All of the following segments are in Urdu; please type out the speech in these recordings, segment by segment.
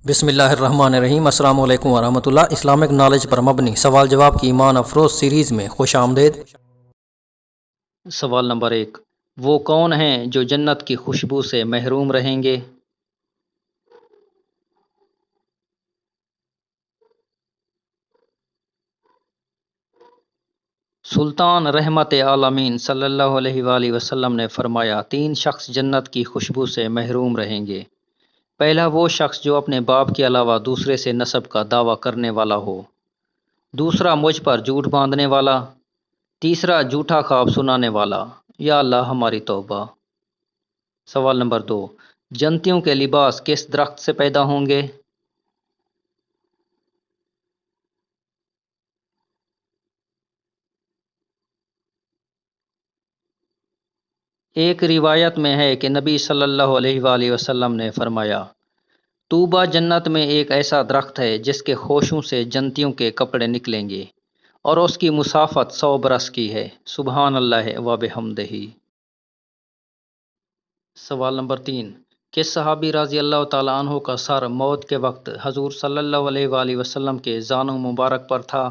بسم اللہ الرحمن الرحیم۔ السلام علیکم ورحمۃ اللہ۔ اسلامک نالج پر مبنی سوال جواب کی ایمان افروز سیریز میں خوش آمدید۔ سوال نمبر 1، وہ کون ہیں جو جنت کی خوشبو سے محروم رہیں گے؟ سلطان رحمت عالمین صلی اللہ علیہ وآلہ وسلم نے فرمایا، 3 شخص جنت کی خوشبو سے محروم رہیں گے۔ پہلا وہ شخص جو اپنے باپ کے علاوہ دوسرے سے نسب کا دعویٰ کرنے والا ہو۔ دوسرا مجھ پر جھوٹ باندھنے والا۔ تیسرا جھوٹا خواب سنانے والا۔ یا اللہ ہماری توبہ۔ سوال نمبر 2، جنتیوں کے لباس کس درخت سے پیدا ہوں گے؟ ایک روایت میں ہے کہ نبی صلی اللہ علیہ وآلہ وسلم نے فرمایا، طوبیٰ جنت میں ایک ایسا درخت ہے جس کے خوشوں سے جنتیوں کے کپڑے نکلیں گے اور اس کی مسافت 100 برس کی ہے۔ سبحان اللہ و بحمدہ۔ سوال نمبر 3، کس صحابی رضی اللہ تعالیٰ عنہ کا سر موت کے وقت حضور صلی اللہ علیہ وآلہ وسلم کے زانو مبارک پر تھا؟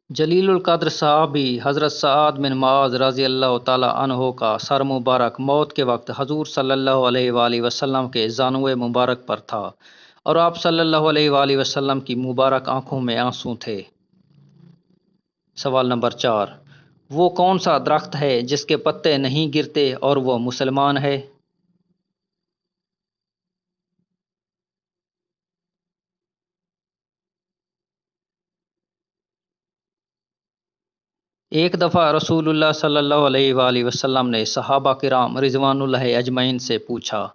جلیل القدر صحابی حضرت سعد بن معاذ رضی اللہ تعالیٰ عنہ کا سر مبارک موت کے وقت حضور صلی اللہ علیہ وآلہ وسلم کے زانوِ مبارک پر تھا اور آپ صلی اللہ علیہ وآلہ وسلم کی مبارک آنکھوں میں آنسو تھے۔ سوال نمبر 4، وہ کون سا درخت ہے جس کے پتے نہیں گرتے اور وہ مسلمان ہے؟ ایک دفعہ رسول اللہ صلی اللہ علیہ وآلہ وسلم نے صحابہ کرام رضوان اللہ اجمعین سے پوچھا،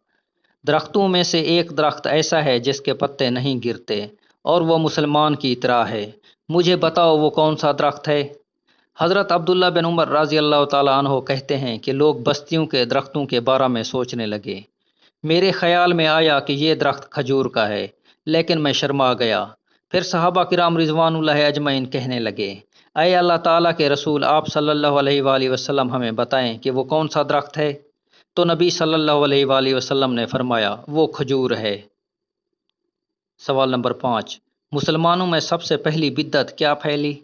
درختوں میں سے ایک درخت ایسا ہے جس کے پتے نہیں گرتے اور وہ مسلمان کی طرح ہے، مجھے بتاؤ وہ کون سا درخت ہے؟ حضرت عبداللہ بن عمر رضی اللہ تعالیٰ عنہ کہتے ہیں کہ لوگ بستیوں کے درختوں کے بارے میں سوچنے لگے۔ میرے خیال میں آیا کہ یہ درخت کھجور کا ہے، لیکن میں شرما گیا۔ پھر صحابہ کرام رضوان اللہ اجمعین کہنے لگے، اے اللہ تعالیٰ کے رسول، آپ صلی اللہ علیہ وآلہ وسلم ہمیں بتائیں کہ وہ کون سا درخت ہے؟ تو نبی صلی اللہ علیہ وآلہ وسلم نے فرمایا، وہ کھجور ہے۔ سوال نمبر 5، مسلمانوں میں سب سے پہلی بدعت کیا پھیلی؟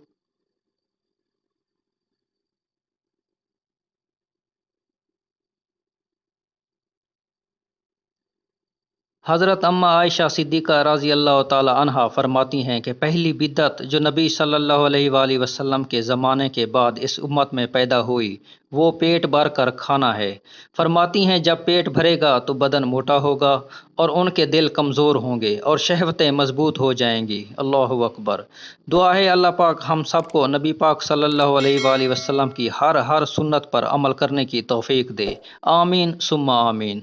حضرت اماں عائشہ صدیقہ رضی اللہ تعالیٰ عنہا فرماتی ہیں کہ پہلی بدعت جو نبی صلی اللہ علیہ وآلہ وسلم کے زمانے کے بعد اس امت میں پیدا ہوئی وہ پیٹ بھر کر کھانا ہے۔ فرماتی ہیں جب پیٹ بھرے گا تو بدن موٹا ہوگا اور ان کے دل کمزور ہوں گے اور شہوتیں مضبوط ہو جائیں گی۔ اللہ اکبر۔ دعا ہے اللہ پاک ہم سب کو نبی پاک صلی اللہ علیہ وآلہ وسلم کی ہر سنت پر عمل کرنے کی توفیق دے۔ آمین ثم آمین۔